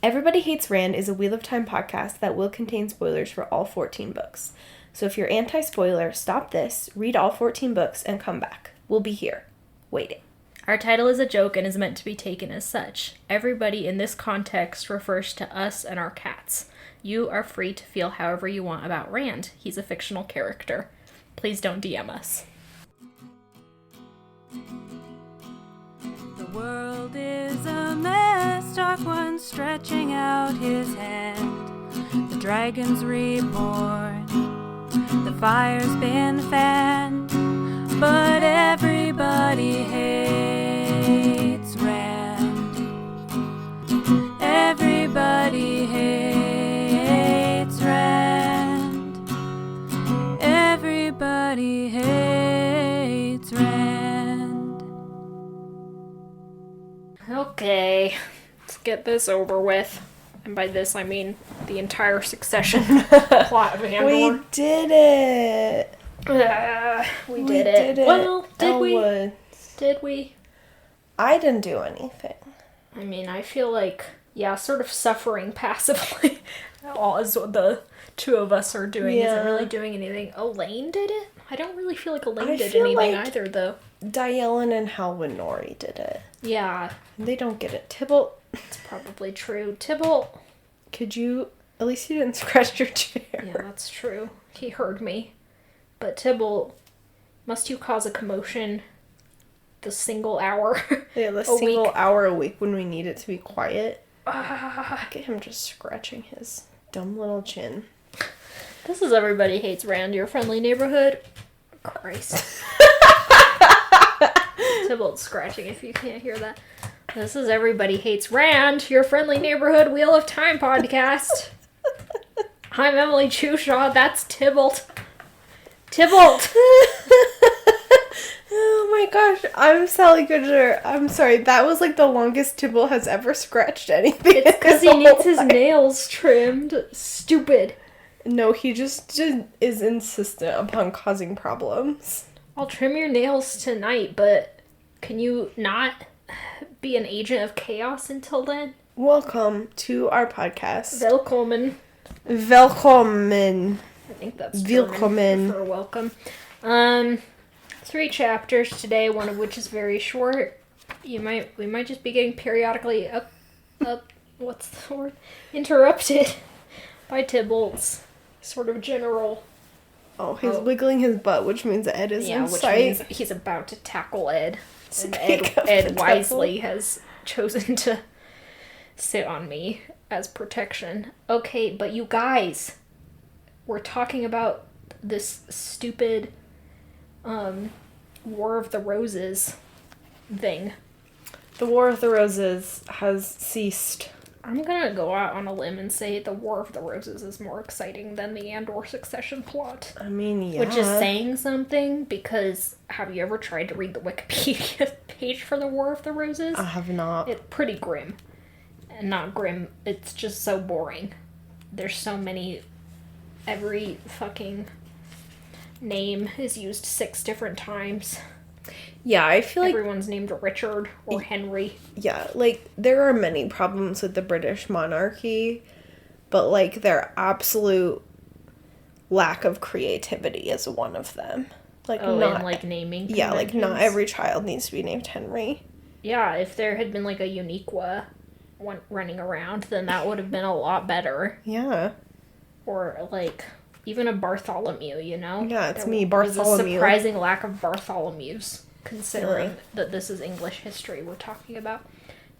Everybody Hates Rand is a Wheel of Time podcast that will contain spoilers for all 14 books. So if you're anti-spoiler, stop this, read all 14 books, and come back. We'll be here, waiting. Our title is a joke and is meant to be taken as such. Everybody in this context refers to us and our cats. You are free to feel however you want about Rand. He's a fictional character. Please don't DM us. The world is a mess, Dark One stretching out his hand. The dragon's reborn, the fire's been fanned, but everybody hates Rand. Everybody hates Rand. Everybody hates Rand. Okay, let's get this over with. And by this, I mean the entire Succession plot of Andor. We did it! We did it. Well, did we? Elwood. Did we? I didn't do anything. I mean, I feel like, sort of suffering passively. All as the two of us are doing isn't really doing anything. Elaine did it? I don't really feel like Elaine did anything either, though. Diellen and Halwyn Nori did it. Yeah. They don't get it. Tybalt. It's probably true. Tybalt. Could you... At least you didn't scratch your chair. Yeah, that's true. He heard me. But Tybalt, must you cause a commotion the single hour Yeah, the single hour a week when we need it to be quiet. Look at him just scratching his dumb little chin. This is Everybody Hates Rand, your friendly neighborhood. Christ. Tybalt's scratching if you can't hear that. This is Everybody Hates Rand, your friendly neighborhood Wheel of Time podcast. I'm Emily Chushaw, that's Tybalt. Tybalt! Oh my gosh, I'm Sally Goodger. I'm sorry, that was like the longest Tybalt has ever scratched anything. It's because he needs his nails trimmed. Stupid. No, he just is insistent upon causing problems. I'll trim your nails tonight, but can you not be an agent of chaos until then? Welcome to our podcast. Willkommen. Willkommen. I think that's Willkommen. German for welcome. 3 chapters today, one of which is very short. We might just be getting periodically what's the word? Interrupted by Tybalt's sort of general. Oh, he's wiggling his butt, which means Ed is in which sight. means he's about to tackle Ed. And Ed wisely has chosen to sit on me as protection. Okay, but you guys, we're talking about this stupid War of the Roses thing. The War of the Roses has ceased. I'm gonna go out on a limb and say the War of the Roses is more exciting than the Andor Succession plot. I mean, yeah. Which is saying something, because have you ever tried to read the Wikipedia page for the War of the Roses? I have not. It's pretty grim. And not grim, it's just so boring. There's so many... Every fucking name is used 6 different times. Yeah, I feel like... Everyone's named Richard or Henry. Yeah, like, there are many problems with the British monarchy, but, like, their absolute lack of creativity is one of them. Like, and, like, naming Yeah, like, not conventions. every child needs to be named Henry. Yeah, if there had been, like, a Uniqua one running around, then that would have been a lot better. Yeah. Or, like, even a Bartholomew, you know? Yeah, it's There me, was a Bartholomew. surprising lack of Bartholomews, considering that this is English history we're talking about.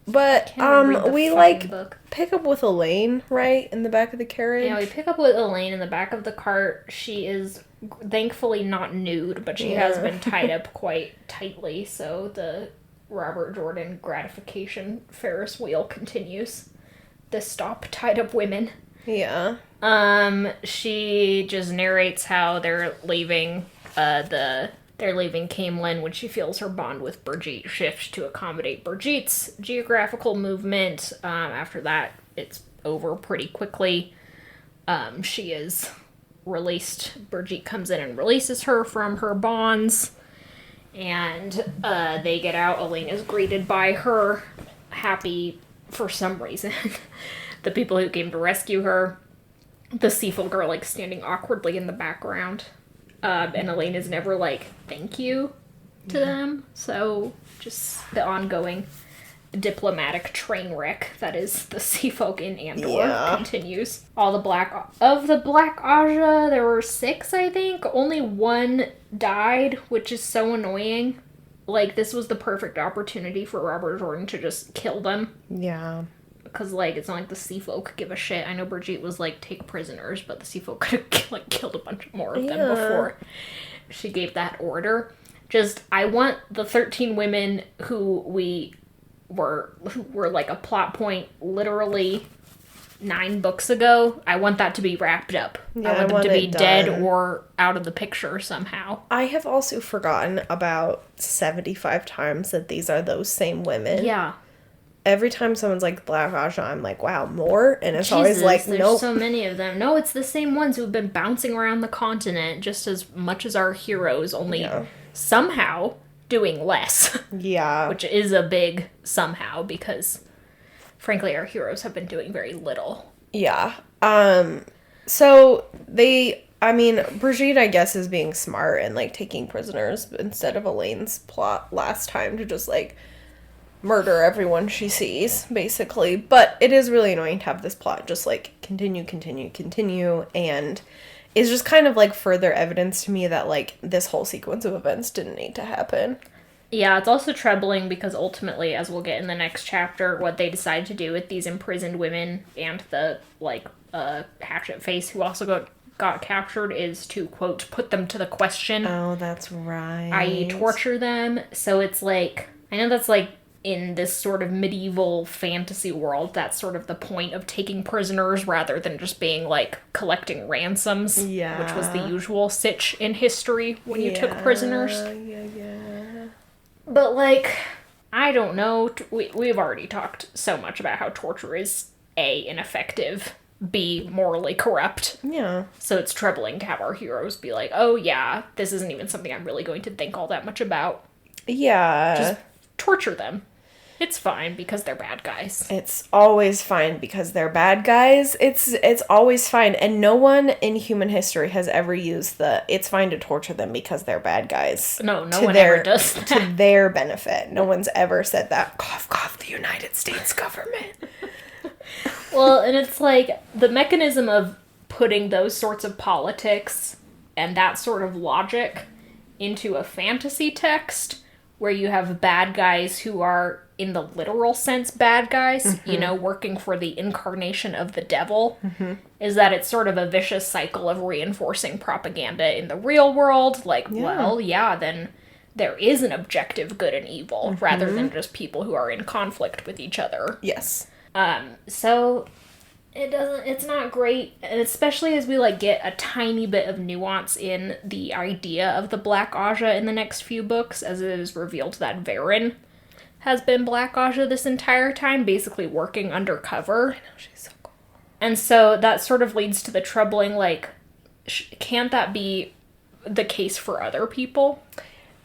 But, Can't even read the we, fucking like, book. pick up with Elaine, right? In the back of the carriage. Yeah, we pick up with Elaine in the back of the cart. She is thankfully not nude, but she has been tied up quite tightly, so the Robert Jordan gratification Ferris wheel continues. The stop tied up women. Yeah. She just narrates how they're leaving Camelin when she feels her bond with Brigitte shift to accommodate Brigitte's geographical movement. After that, it's over pretty quickly. She is released. Brigitte comes in and releases her from her bonds. And they get out. Elaine is greeted by her, happy for some reason. the people who came to rescue her. The Seafoam girl, like, standing awkwardly in the background. And Elaine is never like, thank you to them. So, just the ongoing diplomatic train wreck that is the sea folk in Andor continues. Of the Black Aja, there were 6, I think. Only 1 died, which is so annoying. Like, this was the perfect opportunity for Robert Jordan to just kill them. Yeah. Because, like, it's not like the sea folk give a shit. I know Brigitte was like, take prisoners, but the sea folk could have, like, killed a bunch more of them before she gave that order. Just, I want the 13 women who were like a plot point literally 9 books ago. I want that to be wrapped up. Yeah, I want them to be dead or out of the picture somehow. I have also forgotten about 75 times that these are those same women. Yeah. Every time someone's like Black Aja, I'm like, wow, more? And it's always Jesus, like, there's nope. so many of them. No, it's the same ones who've been bouncing around the continent just as much as our heroes, only somehow doing less. Yeah. Which is a big somehow, because frankly our heroes have been doing very little. Yeah. So Brigitte, I guess, is being smart and, like, taking prisoners instead of Elaine's plot last time to just, like, murder everyone she sees, basically. But it is really annoying to have this plot just, like, continue, and is just kind of, like, further evidence to me that, like, this whole sequence of events didn't need to happen. Yeah, it's also troubling because ultimately, as we'll get in the next chapter, what they decide to do with these imprisoned women and the, like, hatchet face who also got captured is to, quote, put them to the question. Oh, that's right. I.e. torture them. So it's like, I know that's, like, in this sort of medieval fantasy world, that's sort of the point of taking prisoners rather than just being, like, collecting ransoms. Yeah. Which was the usual sitch in history when you took prisoners. Yeah. But, like, I don't know. We've already talked so much about how torture is, A, ineffective, B, morally corrupt. Yeah. So it's troubling to have our heroes be like, oh yeah, this isn't even something I'm really going to think all that much about. Yeah. Just torture them. It's fine because they're bad guys. It's always fine because they're bad guys. It's always fine. And no one in human history has ever used it's fine to torture them because they're bad guys. No one ever does that. To their benefit. No one's ever said that. Cough, cough, the United States government. Well, and it's like the mechanism of putting those sorts of politics and that sort of logic into a fantasy text where you have bad guys who are, in the literal sense, bad guys, working for the incarnation of the devil, is that it's sort of a vicious cycle of reinforcing propaganda in the real world. Like, then there is an objective good and evil, rather than just people who are in conflict with each other. Yes. So it's not great, and especially as we, like, get a tiny bit of nuance in the idea of the Black Aja in the next few books, as it is revealed that Varen has been Black Aja this entire time, basically working undercover. I know, she's so cool. And so that sort of leads to the troubling, like, can't that be the case for other people?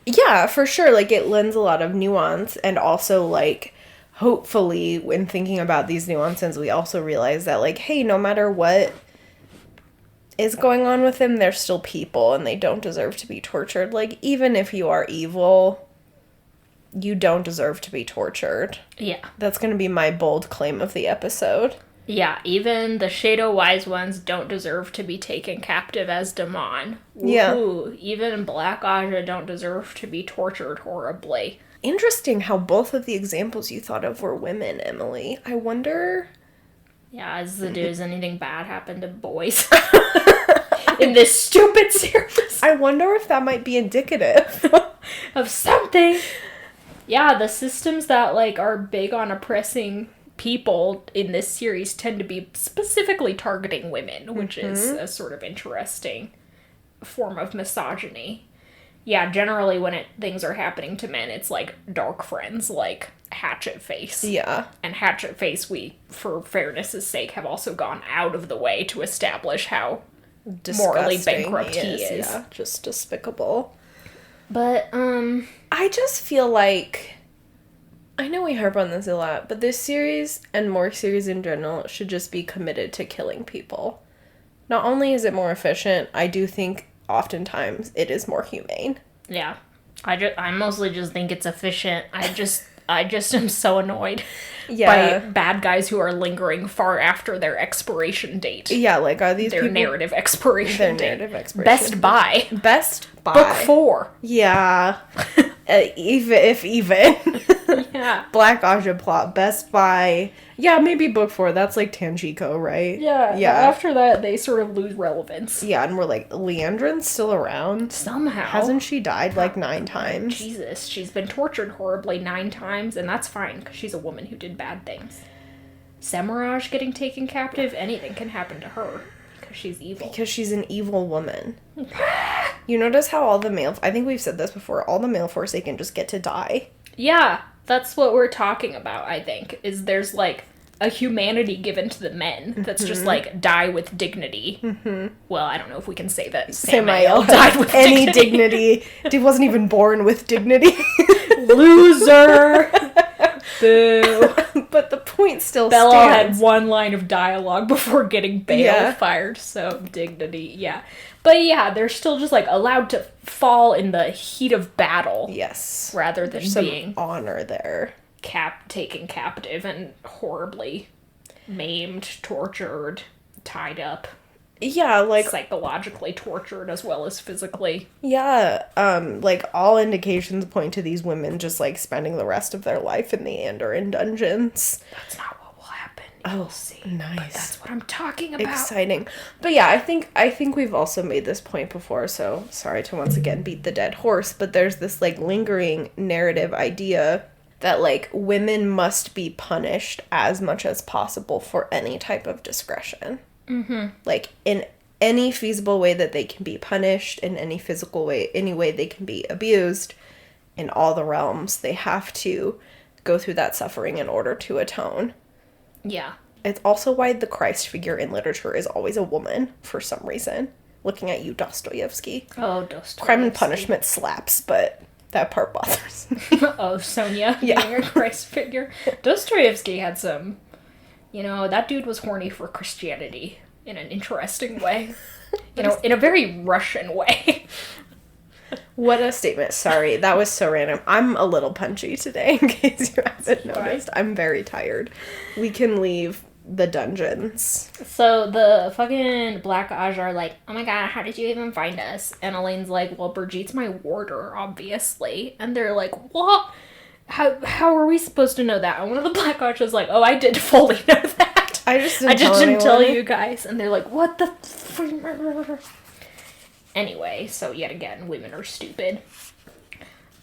Yeah, for sure. Like, it lends a lot of nuance, and also, like, hopefully, when thinking about these nuances, we also realize that, like, hey, no matter what is going on with them, they're still people, and they don't deserve to be tortured. Like, even if you are evil, you don't deserve to be tortured. Yeah. That's going to be my bold claim of the episode. Yeah, even the Shadow Wise Ones don't deserve to be taken captive as Daman. Yeah. Even Black Aja don't deserve to be tortured horribly. Interesting how both of the examples you thought of were women, Emily. I wonder... Yeah, does anything bad happen to boys in this stupid series? I wonder if that might be indicative of something. Yeah, the systems that, like, are big on oppressing people in this series tend to be specifically targeting women, which is a sort of interesting form of misogyny. Yeah, generally when things are happening to men, it's like dark friends, like Hatchet Face. Yeah. And Hatchet Face, we, for fairness' sake, have also gone out of the way to establish how morally bankrupt he is. Yeah, just despicable. But, I just feel like I know we harp on this a lot, but this series, and more series in general, should just be committed to killing people. Not only is it more efficient, I do think oftentimes it is more humane. Yeah. I mostly just think it's efficient. I just am so annoyed by bad guys who are lingering far after their expiration date. Yeah, like, are these their people... narrative expiration Their date. narrative expiration Best Buy. Best Buy. Book 4. Yeah. even. Yeah. Black Aja plot. Best Buy. Yeah, maybe book 4. That's like Tanjiko, right? Yeah. Yeah. After that, they sort of lose relevance. Yeah, and we're like, Leandrin's still around? Somehow. Hasn't she died like 9 times? Jesus. She's been tortured horribly 9 times, and that's fine, because she's a woman who did bad things. Samaraj getting taken captive, anything can happen to her. Because she's evil. Because she's an evil woman. You notice how all the male... I think we've said this before. All the male Forsaken just get to die. Yeah, that's what we're talking about, I think. Is there's, like, a humanity given to the men that's just, like, die with dignity. Mm-hmm. Well, I don't know if we can say that Sammael died with any dignity. Dude wasn't even born with dignity. Loser! Boo. But the point still Bella stands. had 1 line of dialogue before getting Bale fired, so dignity, yeah. But yeah, they're still just, like, allowed to fall in the heat of battle. Yes. Rather than There's being... some honor there. Taken captive and horribly maimed, tortured, tied up. Yeah, like... Psychologically tortured as well as physically. Yeah, like, all indications point to these women just, like, spending the rest of their life in the Andoran dungeons. That's not what will happen. You'll see. Nice. But that's what I'm talking about. Exciting. But yeah, I think we've also made this point before, so sorry to once again beat the dead horse, but there's this, like, lingering narrative idea that, like, women must be punished as much as possible for any type of discretion. Mm-hmm. Like, in any feasible way that they can be punished, in any physical way, any way they can be abused, in all the realms, they have to go through that suffering in order to atone. Yeah. It's also why the Christ figure in literature is always a woman, for some reason. Looking at you, Dostoevsky. Oh, Dostoevsky. Crime and Punishment slaps, but that part bothers me. Oh, Sonia Yeah. being a Christ figure. Dostoevsky had some... You know, that dude was horny for Christianity in an interesting way. You know, in a very Russian way. What a statement. Sorry, that was so random. I'm a little punchy today, in case you haven't noticed. I'm very tired. We can leave the dungeons. So the fucking Black Aj are like, oh my god, how did you even find us? And Elaine's like, well, Brigitte my warder, obviously. And they're like, what? How are we supposed to know that? And one of the Black Aj is like, oh, I did fully know that. I just didn't tell you guys. And they're like, what the Anyway, so yet again, women are stupid.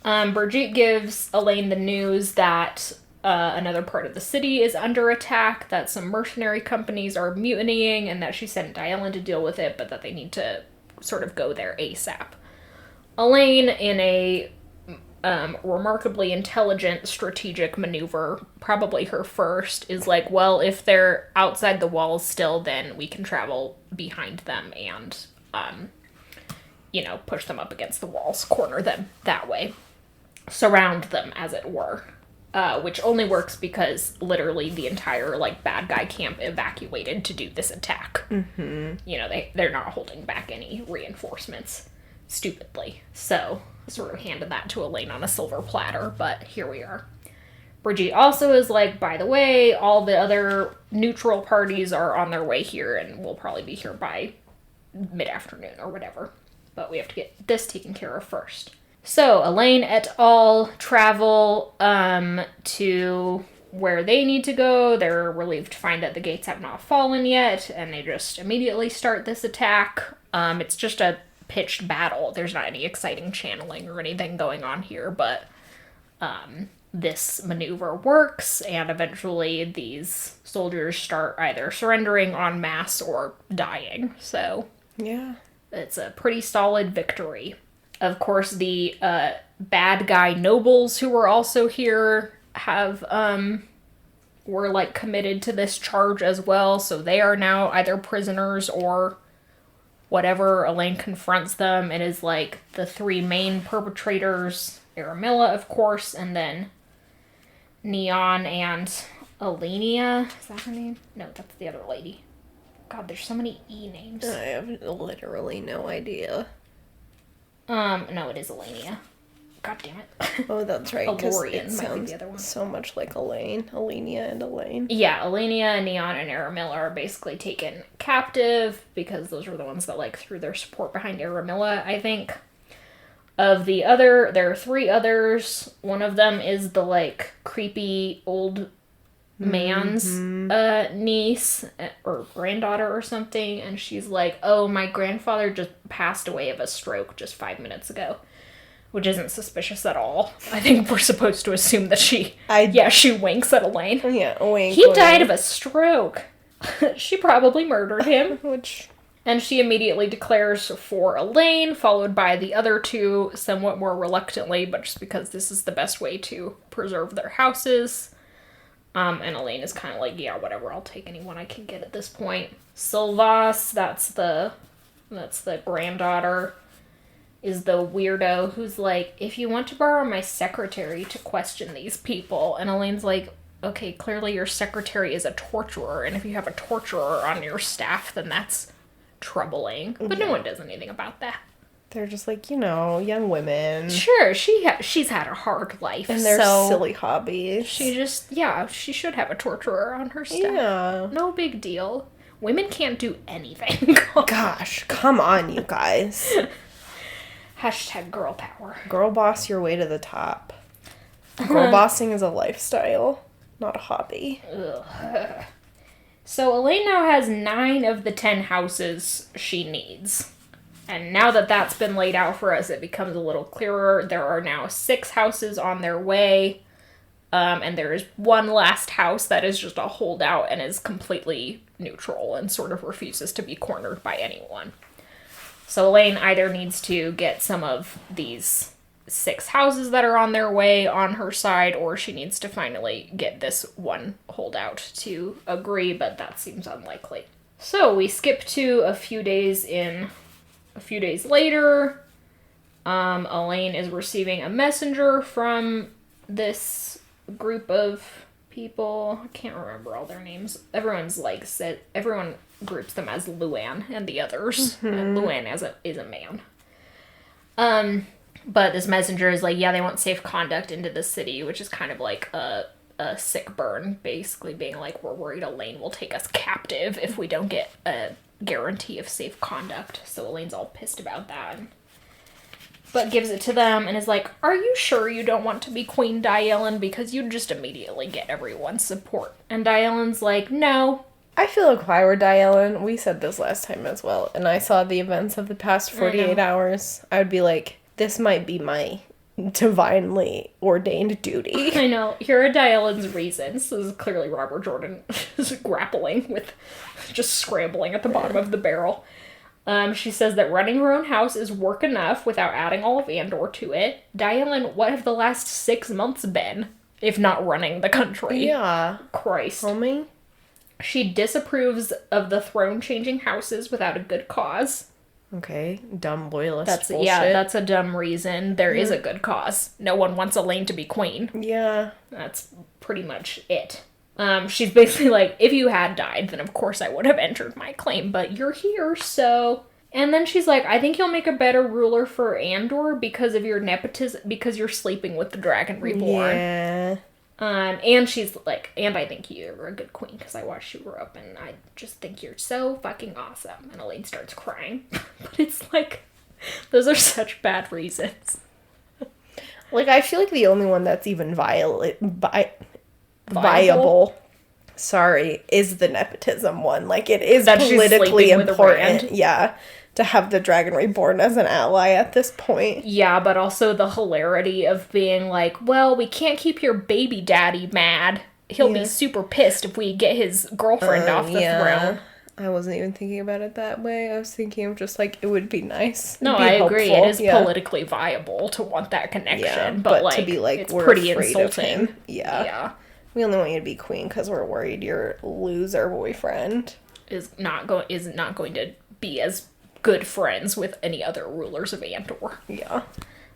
Brigitte gives Elaine the news that another part of the city is under attack, that some mercenary companies are mutinying, and that she sent Dylan to deal with it, but that they need to sort of go there ASAP. Elaine, in a remarkably intelligent strategic maneuver, probably her first, is like, well, if they're outside the walls still, then we can travel behind them and, push them up against the walls, corner them that way. Surround them, as it were. Which only works because literally the entire, bad guy camp evacuated to do this attack. Mm-hmm. They're not holding back any reinforcements, stupidly. So, sort of handed that to Elaine on a silver platter, but here we are. Brigitte also is like, by the way, all the other neutral parties are on their way here, and will probably be here by mid-afternoon or whatever. But we have to get this taken care of first. So, Elaine et al. Travel to where they need to go. They're relieved to find that the gates have not fallen yet, and they just immediately start this attack. It's just a pitched battle. There's not any exciting channeling or anything going on here, but this maneuver works, and eventually these soldiers start either surrendering en masse or dying. So, yeah, it's a pretty solid victory. Of course, the bad guy nobles who were also here were committed to this charge as well, so they are now either prisoners or whatever. Elaine confronts them. It is the 3 main perpetrators, Aramilla, of course, and then Neon and Alenia. Is that her name? No, that's the other lady. God, there's so many E names. I have literally no idea. No, it is Alenia. God damn it. Oh, that's right. 'Cause Alorian it might be sounds the other one. so much like Elaine. Alenia and Elaine. Yeah, Alenia, Neon, and Aramilla are basically taken captive because those were the ones that, like, threw their support behind Aramilla, I think. There are 3 others. One of them is the, like, creepy old man's niece or granddaughter or something, and she's like, oh, my grandfather just passed away of a stroke just 5 minutes ago, which isn't suspicious at all. I think we're supposed to assume that she winks at Elaine. Yeah, wink. He died of a stroke. She probably murdered him. And she immediately declares for Elaine, followed by the other 2 somewhat more reluctantly, but just because this is the best way to preserve their houses. And Elaine is kind of like, yeah, whatever, I'll take anyone I can get at this point. Sylvas, that's the granddaughter, is the weirdo who's like, if you want to borrow my secretary to question these people. And Elaine's like, okay, clearly your secretary is a torturer, and if you have a torturer on your staff, then that's troubling. But no one does anything about that. They're just like, young women. Sure, she's had a hard life. And their silly hobbies. She should have a torturer on her staff. Yeah. No big deal. Women can't do anything. Gosh, come on, you guys. Hashtag girl power. Girl boss your way to the top. Girl bossing is a lifestyle, not a hobby. Ugh. So Elaine now has 9 of the 10 houses she needs. And now that that's been laid out for us, it becomes a little clearer. There are now 6 houses on their way. And there is one last house that is just a holdout and is completely neutral and sort of refuses to be cornered by anyone. So Elaine either needs to get some of these 6 houses that are on their way on her side, or she needs to finally get this one holdout to agree, but that seems unlikely. So we skip to a few days later. Elaine is receiving a messenger from this group of people. I can't remember all their names. Everyone groups them as Luann and the others. And Luann is a man. But this messenger is like, yeah, they want safe conduct into the city, which is kind of like a sick burn, basically being like, we're worried Elaine will take us captive if we don't get a guarantee of safe conduct. So Elaine's all pissed about that. But gives it to them and is like, are you sure you don't want to be Queen Diellen? Because you'd just immediately get everyone's support. And Diellen's like, no. I feel like if I were Diellen, we said this last time as well, and I saw the events of the past 48 hours, I would be like, this might be my divinely ordained duty. I know. Here are Diellen's reasons. This is clearly Robert Jordan grappling with just scrambling at the bottom of the barrel. She says that running her own house is work enough without adding all of Andor to it. Diellen, what have the last 6 months been, if not running the country? Yeah. Christ. Homie? She disapproves of the throne-changing houses without a good cause. Okay. Dumb loyalist bullshit. Yeah, that's a dumb reason. There is a good cause. No one wants Elaine to be queen. Yeah. That's pretty much it. She's basically like, if you had died, then of course I would have entered my claim, but you're here, so... And then she's like, I think you'll make a better ruler for Andor because of your nepotism, because you're sleeping with the Dragon Reborn. Yeah. And she's like, and I think you're a good queen because I watched you grow up and I just think you're so fucking awesome. And Elaine starts crying. But it's like, those are such bad reasons. Like, I feel like the only one that's even viable, is the nepotism one. Like, it is that politically important, yeah, to have the Dragon Reborn as an ally at this point. Yeah, but also the hilarity of being like, well, we can't keep your baby daddy mad. He'll be super pissed if we get his girlfriend off the throne. I wasn't even thinking about it that way. I was thinking of just, like, it would be nice. No, I agree. It is politically viable to want that connection. But like, to be like, it's we're pretty afraid insulting. of him. Yeah. We only want you to be queen because we're worried your loser boyfriend is not going to be as good friends with any other rulers of Andor. Yeah.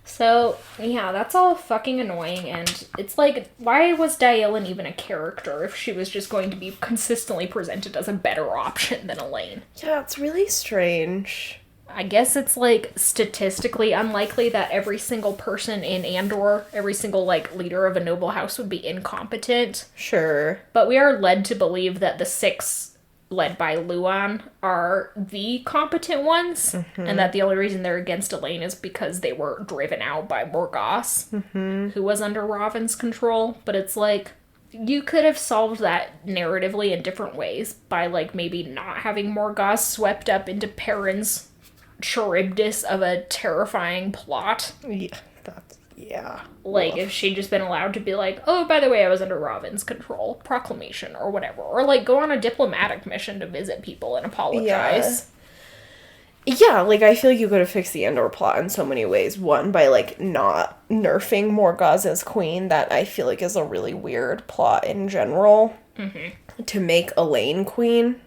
So, yeah, that's all fucking annoying, and it's like, why was Diellen even a character if she was just going to be consistently presented as a better option than Elaine? Yeah, it's really strange. I guess it's, like, statistically unlikely that every single person in Andor, every single, like, leader of a noble house would be incompetent. Sure. But we are led to believe that the 6 led by Luan are the competent ones, and that the only reason they're against Elaine is because they were driven out by Morgoth, who was under Robin's control. But it's like, you could have solved that narratively in different ways by, like, maybe not having Morgoth swept up into Perrin's Charybdis of a terrifying plot. Yeah. Like, if she'd just been allowed to be like, oh, by the way, I was under Robin's control, proclamation, or whatever. Or, like, go on a diplomatic mission to visit people and apologize. Yeah, like, I feel like you could have fixed the Andor plot in so many ways. One, by, like, not nerfing Morgoth as queen. That I feel like is a really weird plot in general. To make Elaine queen.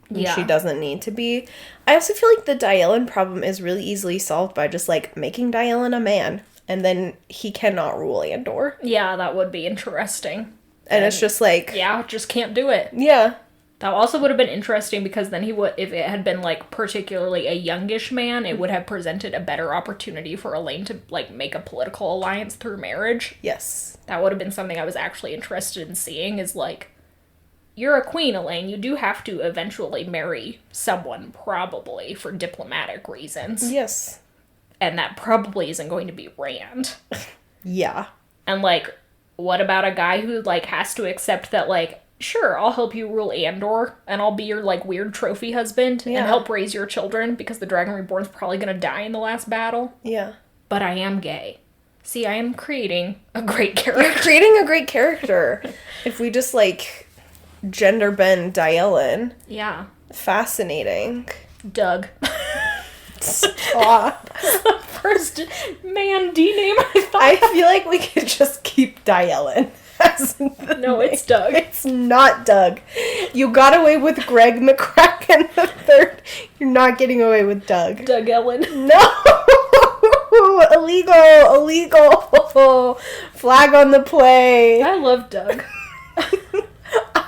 Yeah. She doesn't need to be. I also feel like the Diellen problem is really easily solved by just, like, making Diellen a man. And then he cannot rule Andor. Yeah, that would be interesting. And it's just like... Yeah, just can't do it. Yeah. That also would have been interesting because then he would, if it had been, like, particularly a youngish man, it would have presented a better opportunity for Elaine to, like, make a political alliance through marriage. Yes. That would have been something I was actually interested in seeing, is, like, you're a queen, Elaine. You do have to eventually marry someone, probably, for diplomatic reasons. Yes. And that probably isn't going to be Rand. Yeah. And, like, what about a guy who, like, has to accept that, like, sure, I'll help you rule Andor, and I'll be your, like, weird trophy husband, and help raise your children, because the Dragon Reborn's probably gonna die in the last battle. Yeah. But I am gay. See, I am creating a great character. You're creating a great character. If we just, like, gender bend Diellen. Yeah. Fascinating. Doug. Stop. First man D name I thought. I feel like we could just keep Diellen. No, it's Doug. It's not Doug. You got away with Greg McCracken the third. You're not getting away with Doug. Doug Ellen. No! Illegal! Flag on the play. I love Doug.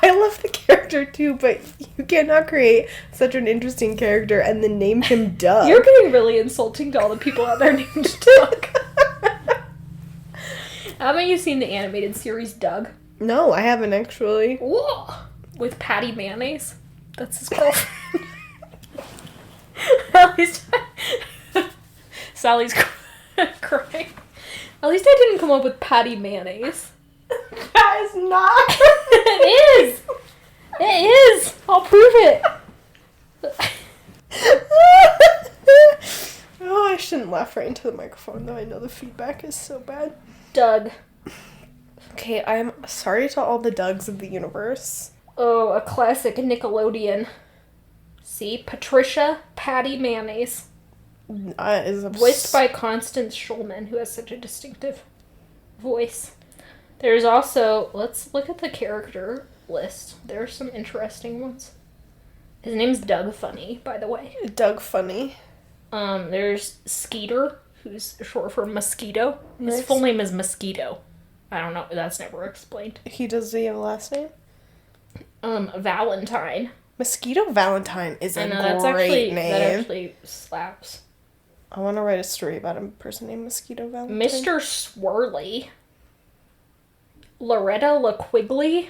I love the character too, but you cannot create such an interesting character and then name him Doug. You're getting really insulting to all the people out there named Doug. Haven't you seen the animated series Doug? No, I haven't actually. Whoa! With Patty Mayonnaise. That's his girlfriend. At least Sally's crying. At least I didn't come up with Patty Mayonnaise. That is not. It is! It is! I'll prove it! Oh, I shouldn't laugh right into the microphone, though I know the feedback is so bad. Doug. Okay, I'm sorry to all the Dougs of the universe. Oh, a classic Nickelodeon. See? Patricia Patty Mayonnaise. Is Voiced by Constance Schulman, who has such a distinctive voice. There's also... Let's look at the character list. There are some interesting ones. His name's Doug Funny, by the way. Doug Funny. There's Skeeter, who's short for Mosquito. His Nice. full name is Mosquito. I don't know. That's never explained. Does he have a last name? Valentine. Mosquito Valentine is a I know, great name. that actually slaps. I want to write a story about a person named Mosquito Valentine. Mr. Swirly. Loretta LaQuigley.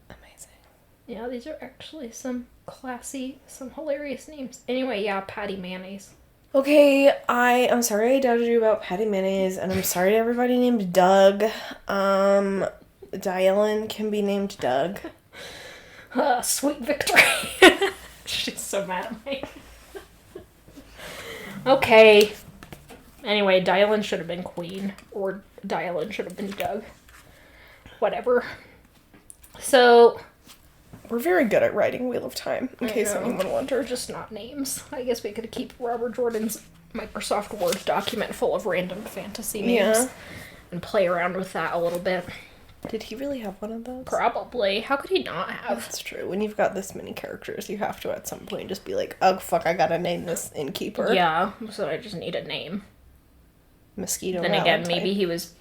Amazing. Yeah, these are actually some classy, some hilarious names. Anyway, yeah, Patty Mayonnaise. Okay, I'm sorry I doubted you about Patty Mayonnaise, and I'm sorry to everybody named Doug. Diellen can be named Doug. Sweet victory. She's so mad at me. Okay. Anyway, Diellen should have been queen, or Diellen should have been Doug. Whatever. So... We're very good at writing Wheel of Time, in case know. anyone wondered. Just not names. I guess we could keep Robert Jordan's Microsoft Word document full of random fantasy names and play around with that a little bit. Did he really have one of those? Probably. How could he not have? That's true. When you've got this many characters, you have to at some point just be like, oh fuck, I gotta name this innkeeper. Yeah, so I just need a name. Mosquito Then Rally again, type. maybe he was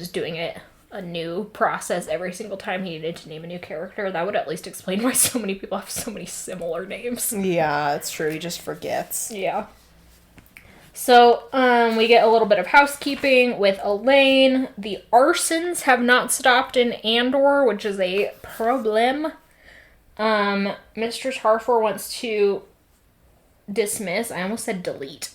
doing it a new process every single time he needed to name a new character. That would at least explain why so many people have so many similar names. Yeah, it's true. He just forgets. Yeah. So, we get a little bit of housekeeping with Elaine. The arsons have not stopped in Andor, which is a problem. Mistress Harfor wants to dismiss. I almost said delete.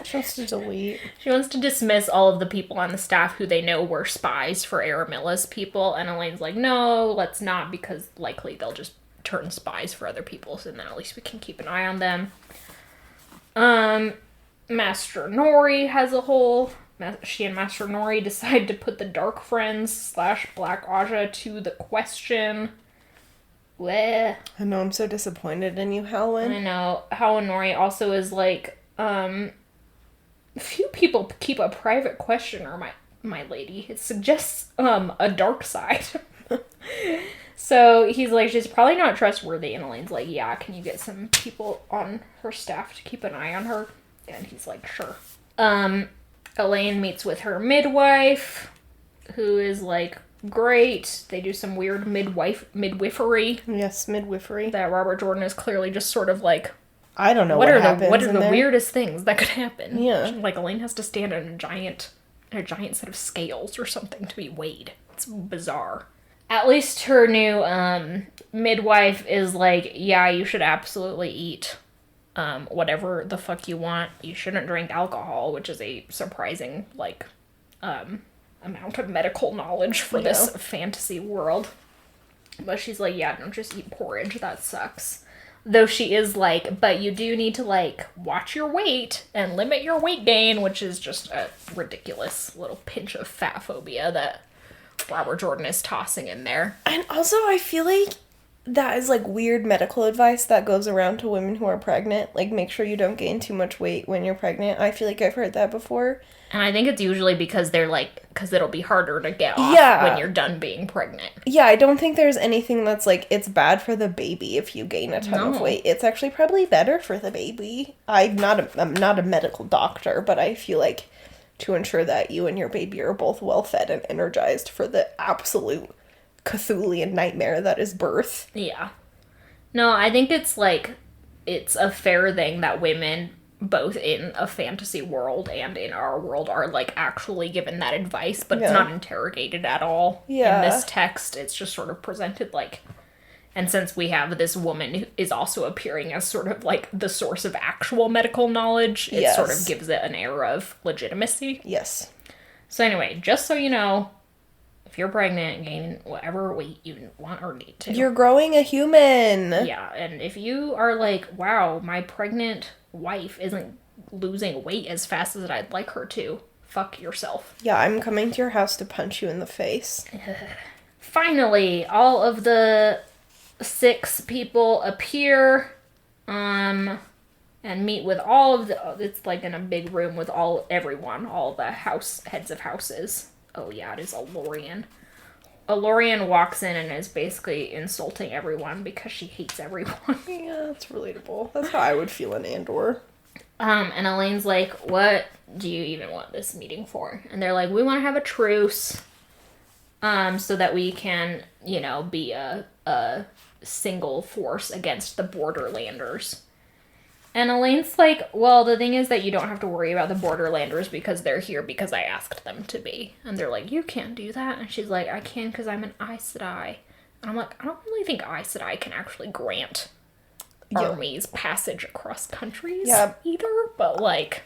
She wants to delete. She wants to dismiss all of the people on the staff who they know were spies for Aramilla's people, and Elaine's like, no, let's not, because likely they'll just turn spies for other people, so then at least we can keep an eye on them. Master Nori has a whole... She and Master Nori decide to put the Dark Friends / Black Aja to the question. Bleh. I know, I'm so disappointed in you, Helen. I know. Helen Nori also is like, few people keep a private questioner, my lady. It suggests, a dark side. So he's like, she's probably not trustworthy, and Elaine's like, yeah, can you get some people on her staff to keep an eye on her? And he's like, sure. Elaine meets with her midwife, who is like, great. They do some weird midwifery. Yes, midwifery. That Robert Jordan is clearly just sort of like, I don't know what happens what are in the there. weirdest things that could happen? Yeah. Like Elaine has to stand on a giant set of scales or something to be weighed. It's bizarre. At least her new midwife is like, yeah, you should absolutely eat whatever the fuck you want. You shouldn't drink alcohol, which is a surprising like amount of medical knowledge for this fantasy world. But she's like, yeah, don't just eat porridge. That sucks. Though she is like, but you do need to, like, watch your weight and limit your weight gain, which is just a ridiculous little pinch of fat phobia that Robert Jordan is tossing in there. And also, I feel like that is, like, weird medical advice that goes around to women who are pregnant. Like, make sure you don't gain too much weight when you're pregnant. I feel like I've heard that before. And I think it's usually because they're like, because it'll be harder to get off when you're done being pregnant. Yeah, I don't think there's anything that's like, it's bad for the baby if you gain a ton of weight. It's actually probably better for the baby. I'm not a medical doctor, but I feel like to ensure that you and your baby are both well fed and energized for the absolute Cthulian nightmare that is birth. Yeah. No, I think it's like, it's a fair thing that women, both in a fantasy world and in our world, are like actually given that advice, but it's not interrogated at all in this text. It's just sort of presented like, and since we have this woman who is also appearing as sort of like the source of actual medical knowledge, it sort of gives it an air of legitimacy. Yes. So anyway, just so you know, if you're pregnant and gaining whatever weight you want or need to, you're growing a human. Yeah, and if you are like, wow, my pregnant wife isn't losing weight as fast as I'd like her to, fuck yourself. Yeah, I'm coming to your house to punch you in the face. Finally, all of the 6 people appear, and meet with all of the, it's like in a big room with everyone, all the heads of houses. Oh yeah, it is Elorian. Elorian walks in and is basically insulting everyone because she hates everyone. Yeah, that's relatable. That's how I would feel in Andor. And Elaine's like, what do you even want this meeting for? And they're like, we want to have a truce, so that we can, be a single force against the Borderlanders. And Elaine's like, well, the thing is that you don't have to worry about the Borderlanders because they're here because I asked them to be. And they're like, you can't do that. And she's like, I can because I'm an Aes Sedai. And I'm like, I don't really think Aes Sedai can actually grant armies passage across countries either. But, like,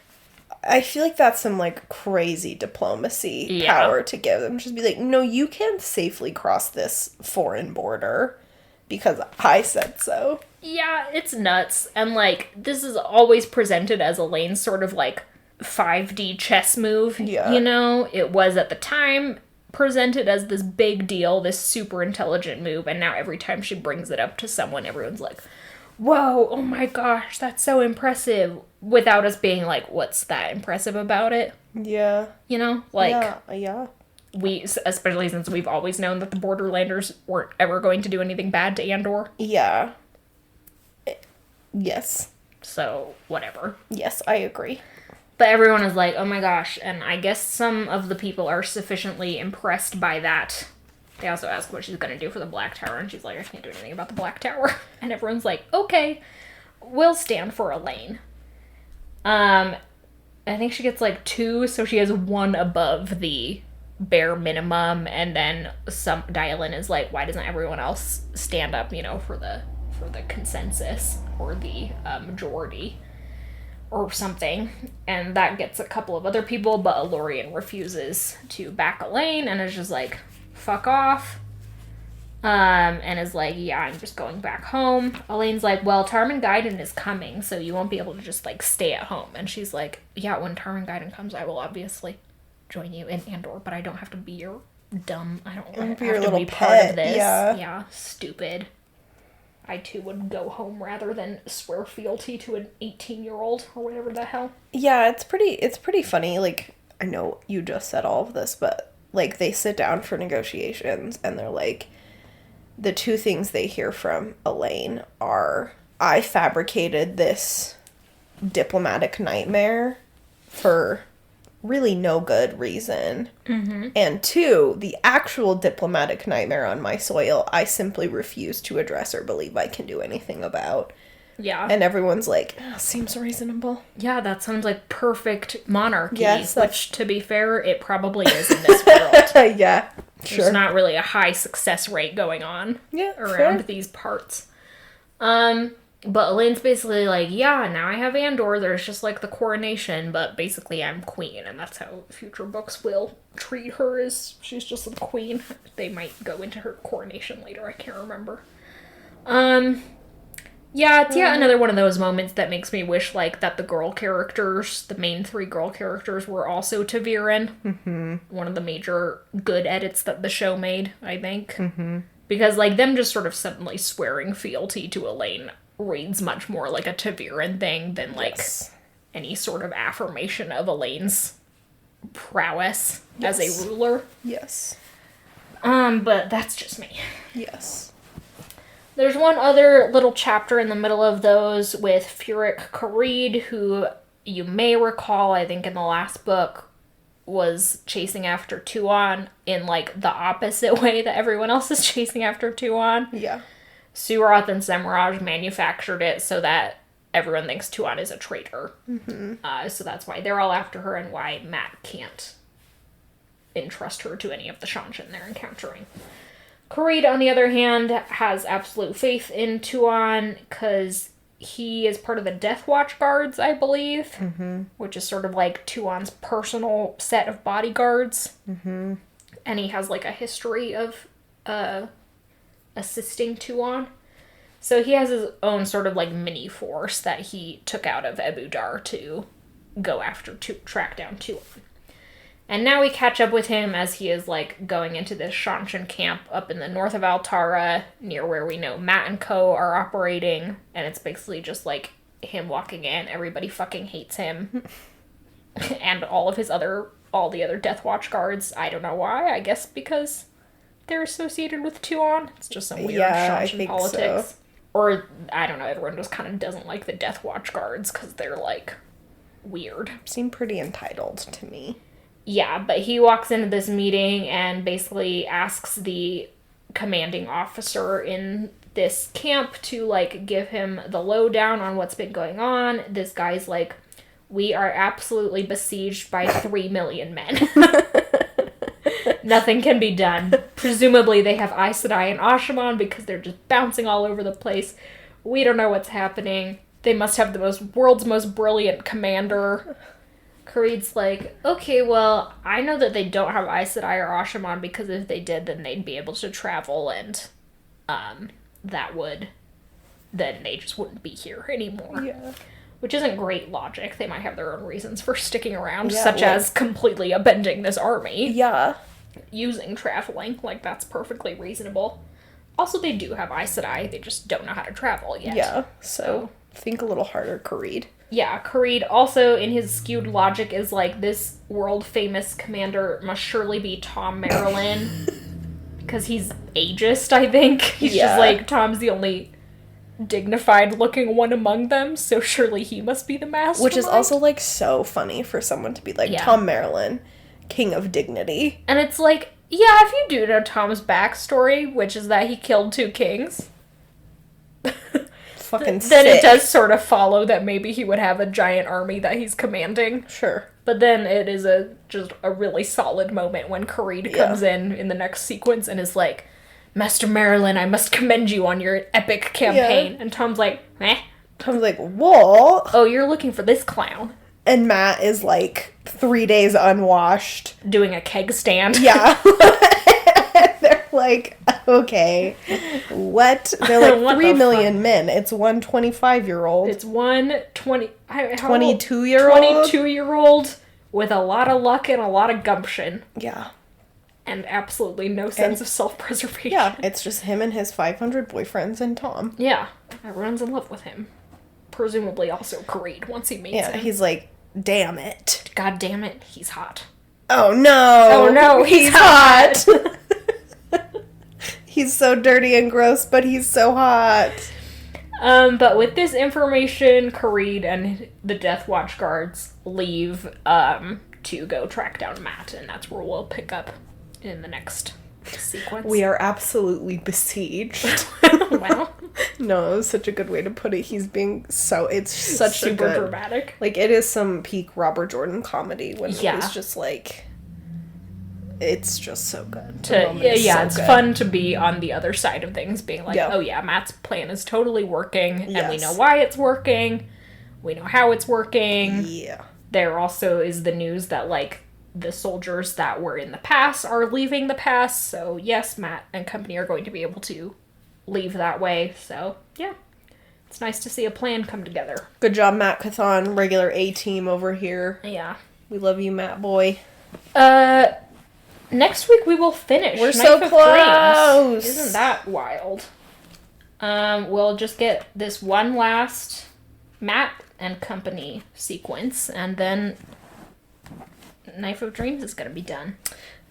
I feel like that's some, like, crazy diplomacy power to give them. Just be like, no, you can't safely cross this foreign border because I said so. Yeah, it's nuts. And, like, this is always presented as Elaine's sort of, like, 5D chess move. Yeah. It was at the time presented as this big deal, this super intelligent move, and now every time she brings it up to someone, everyone's like, whoa, oh my gosh, that's so impressive, without us being like, what's that impressive about it? Yeah. Like, yeah. We, especially since we've always known that the Borderlanders weren't ever going to do anything bad to Andor. Yeah. Yes. So, whatever. Yes, I agree. But everyone is like, oh my gosh, and I guess some of the people are sufficiently impressed by that. They also ask what she's going to do for the Black Tower, and she's like, I can't do anything about the Black Tower. And everyone's like, okay, we'll stand for Elaine. I think she gets like 2, so she has 1 above the bare minimum, and then Dylan is like, why doesn't everyone else stand up, for the consensus or the majority or something? And that gets a couple of other people, but Elorian refuses to back Elaine and is just like, fuck off. And is like, yeah, I'm just going back home. Elaine's like, well, Tarman Gaiden is coming, so you won't be able to just, like, stay at home. And she's like, yeah, when Tarman Gaiden comes, I will obviously join you in Andor, but I don't have to be your dumb, I don't have to be part of this. Yeah, stupid. I, too, would go home rather than swear fealty to an 18-year-old or whatever the hell. Yeah, it's pretty funny. Like, I know you just said all of this, but, like, they sit down for negotiations, and they're like, the 2 things they hear from Elaine are, I fabricated this diplomatic nightmare for really no good reason. Mm-hmm. And 2, the actual diplomatic nightmare on my soil, I simply refuse to address or believe I can do anything about. Yeah. And everyone's like, seems reasonable. Yeah, that sounds like perfect monarchy. Yes, which, to be fair, it probably is in this world. Yeah. Sure. There's not really a high success rate going on around these parts. But Elaine's basically like, yeah, now I have Andor, there's just like the coronation, but basically I'm queen, and that's how future books will treat her, as she's just the queen. They might go into her coronation later, I can't remember. Yeah, it's another one of those moments that makes me wish, like, that the girl characters, the main 3 girl characters, were also Ta'Viren. Mm-hmm. One of the major good edits that the show made, I think. Mm-hmm. Because, like, them just sort of suddenly swearing fealty to Elaine reads much more like a Ta'Viren thing than, like, any sort of affirmation of Elaine's prowess as a ruler. Yes. But that's just me. Yes. There's one other little chapter in the middle of those with Furyk Karede, who you may recall, I think in the last book, was chasing after Tuon in, like, the opposite way that everyone else is chasing after Tuon. Yeah. Suroth and Semiraj manufactured it so that everyone thinks Tuon is a traitor. Mm-hmm. So that's why they're all after her, and why Matt can't entrust her to any of the Seanchan they're encountering. Karede, on the other hand, has absolute faith in Tuon, because he is part of the Death Watch Guards, I believe, which is sort of like Tuon's personal set of bodyguards. Mm-hmm. And he has, like, a history of assisting Tuon. So he has his own sort of, like, mini force that he took out of Ebu Dar to go after, to track down Tuon. And now we catch up with him as he is, like, going into this Seanchan camp up in the north of Altara, near where we know Matt and Co. are operating. And it's basically just, like, him walking in. Everybody fucking hates him. And all the other Death Watch guards. I don't know why. I guess because they're associated with Tuon. It's just some weird Seanchan politics. So. Or, I don't know, everyone just kind of doesn't like the Death Watch guards because they're, like, weird. Seem pretty entitled to me. Yeah, but he walks into this meeting and basically asks the commanding officer in this camp to, like, give him the lowdown on what's been going on. This guy's like, we are absolutely besieged by 3 million men. Nothing can be done. Presumably they have Aes Sedai and Ashaman because they're just bouncing all over the place. We don't know what's happening. They must have the world's most brilliant commander. Kareed's like, okay, well, I know that they don't have Aes Sedai or Ashaman, because if they did, then they'd be able to travel, and then they just wouldn't be here anymore. Yeah. Which isn't great logic. They might have their own reasons for sticking around, such as completely upending this army. Yeah. Using traveling. Like, that's perfectly reasonable. Also, they do have Aes Sedai, they just don't know how to travel yet. Yeah, so think a little harder, Karede. Yeah, Karede also, in his skewed logic, is like, this world-famous commander must surely be Tom Merrilin. Because he's ageist, I think. He's just like, Tom's the only dignified looking one among them, so surely he must be the mastermind. Which is also, like, so funny for someone to be like, Yeah. Tom Maryland, king of dignity. And it's like, yeah, if you do know Tom's backstory, which is that he killed 2 kings, Fucking then sick. it does sort of follow that maybe he would have a giant army that he's commanding. Sure. But then it is just a really solid moment when Kareed comes in the next sequence and is like, Master Marilyn, I must commend you on your epic campaign. And Tom's like, eh. Tom's like, what? Oh, you're looking for this clown. And Matt is, like, 3 days unwashed. Doing a keg stand. Yeah. They're like, okay, what? They're like What 3 the million men. It's one 25-year-old. It's one 22-year-old? 22-year-old with a lot of luck and a lot of gumption. Yeah. And absolutely no sense of self-preservation. Yeah, it's just him and his 500 boyfriends and Tom. Yeah. Everyone's in love with him. Presumably also Kareed once he meets Yeah, him. he's like, damn it. God damn it, he's hot. Oh no. Oh no, he's hot. He's so dirty and gross, but he's so hot. But with this information, Kareed and the Death Watch guards leave to go track down Matt, and that's where we'll pick up in the next sequence. We are absolutely besieged. Wow. No, it was such a good way to put it. He's being so... It's such super a good... dramatic. Like, it is some peak Robert Jordan comedy when Yeah. he's just like... It's just so good. It's fun to be on the other side of things, being like, Yeah. oh yeah, Matt's plan is totally working, and we Yes. know why it's working, we know how it's working. Yeah. There also is the news that, like, the soldiers that were in the pass are leaving the pass, so yes, Matt and company are going to be able to leave that way, so yeah. It's nice to see a plan come together. Good job, Matt Cathon. Regular A-team over here. Yeah. We love you, Matt boy. Next week we will finish. We're Knife so of close. Dreams. Isn't that wild? We'll just get this one last Matt and company sequence, and then Knife of Dreams is gonna be done.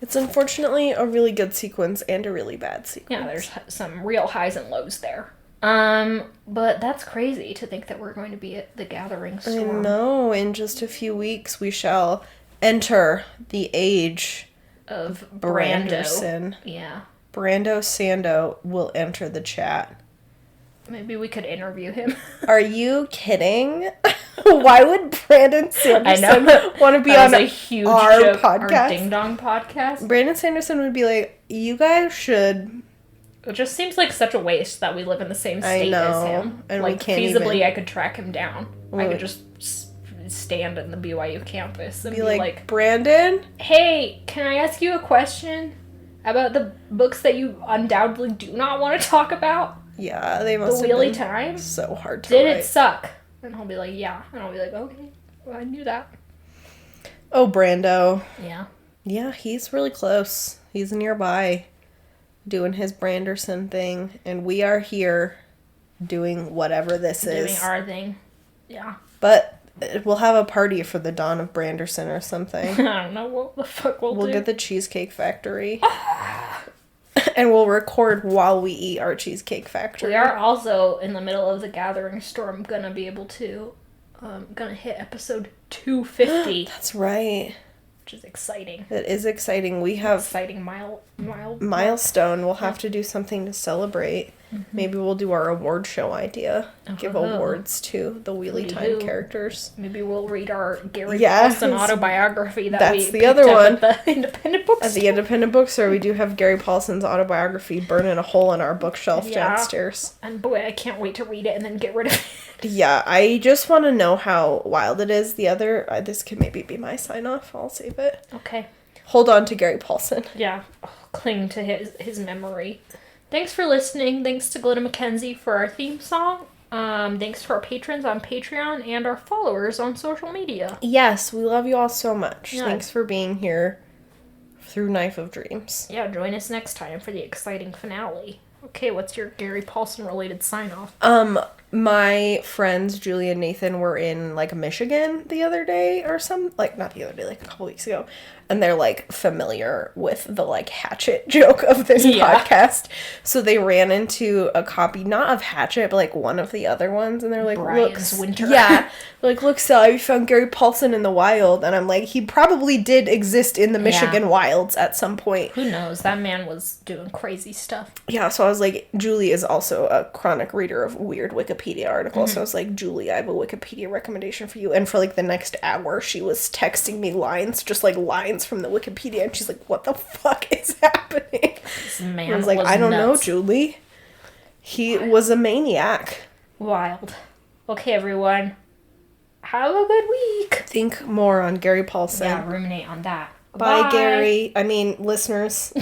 It's unfortunately a really good sequence and a really bad sequence. Yeah, there's some real highs and lows there. But that's crazy to think that we're going to be at the Gathering I Storm. know. In just a few weeks, we shall enter the age Of Brando. Branderson. Yeah. Brando Sando will enter the chat. Maybe we could interview him. Are you kidding? Why would Brandon Sanderson want to be That on was a huge our joke, podcast? Our Ding Dong podcast. Brandon Sanderson would be like, you guys should... It just seems like such a waste that we live in the same state as him. and we like, can't feasibly, even- I could track him down. I could just stand in the BYU campus and Be be like, Brandon? hey, can I ask you a question about the books that you undoubtedly do not want to talk about? Yeah, they The must have Wheelie been Time? so hard to Did write. it suck? And he'll be like, yeah. And I'll be like, okay, well, I knew that. Oh, Brando. Yeah. Yeah, he's really close. He's nearby doing his Branderson thing, and we are here doing whatever this Doing is. our thing. Yeah. But we'll have a party for the dawn of Branderson or something. I don't know what the fuck we'll do. We'll get the Cheesecake Factory. And we'll record while we eat our Cheesecake Factory. We are also in the middle of the Gathering Storm gonna be able to gonna hit episode 250, That's right. which is exciting. It is exciting. We have Exciting milestone. We'll have to do something to celebrate. Maybe we'll do our award show idea. Give Uh-huh. awards to the Wheelie Time Woohoo. characters. Maybe we'll read our Gary Yeah, Paulson autobiography that that's we the picked other up one. at the independent bookstore. At the independent bookstore, we do have Gary Paulson's autobiography burning a hole in our bookshelf Yeah. downstairs. And boy, I can't wait to read it and then get rid of it. Yeah, I just want to know how wild it is. The other, this could maybe be my sign off. I'll save it. Okay. Hold on to Gary Paulson. Yeah. Oh, cling to his memory. Thanks for listening. Thanks to Glenna McKenzie for our theme song. Thanks to our patrons on Patreon and our followers on social media. Yes, we love you all so much. Yeah. Thanks for being here through Knife of Dreams. Yeah, join us next time for the exciting finale. Okay, what's your Gary Paulson related sign off? my friends Julie and Nathan were in like Michigan the other day or not the other day, like a couple weeks ago, and they're like familiar with the like Hatchet joke of this podcast, so they ran into a copy not of Hatchet but like one of the other ones, and they're like, Brian's Winter. yeah, like, look, Sally, we found Gary Paulson in the wild, and I'm like, he probably did exist in the Michigan wilds at some point. Who knows? That man was doing crazy stuff. Yeah, so I was like, Julie is also a chronic reader of weird Wikipedia articles, so I was like, Julie, I have a Wikipedia recommendation for you. And for like the next hour, she was texting me lines, just like lines from the Wikipedia, and she's like, what the fuck is happening? This man I was like, I don't know, Julie. He was a maniac. Wild. Okay, everyone. Have a good week. Think more on Gary Paulson. Yeah, ruminate on that. Bye, Gary. I mean, listeners.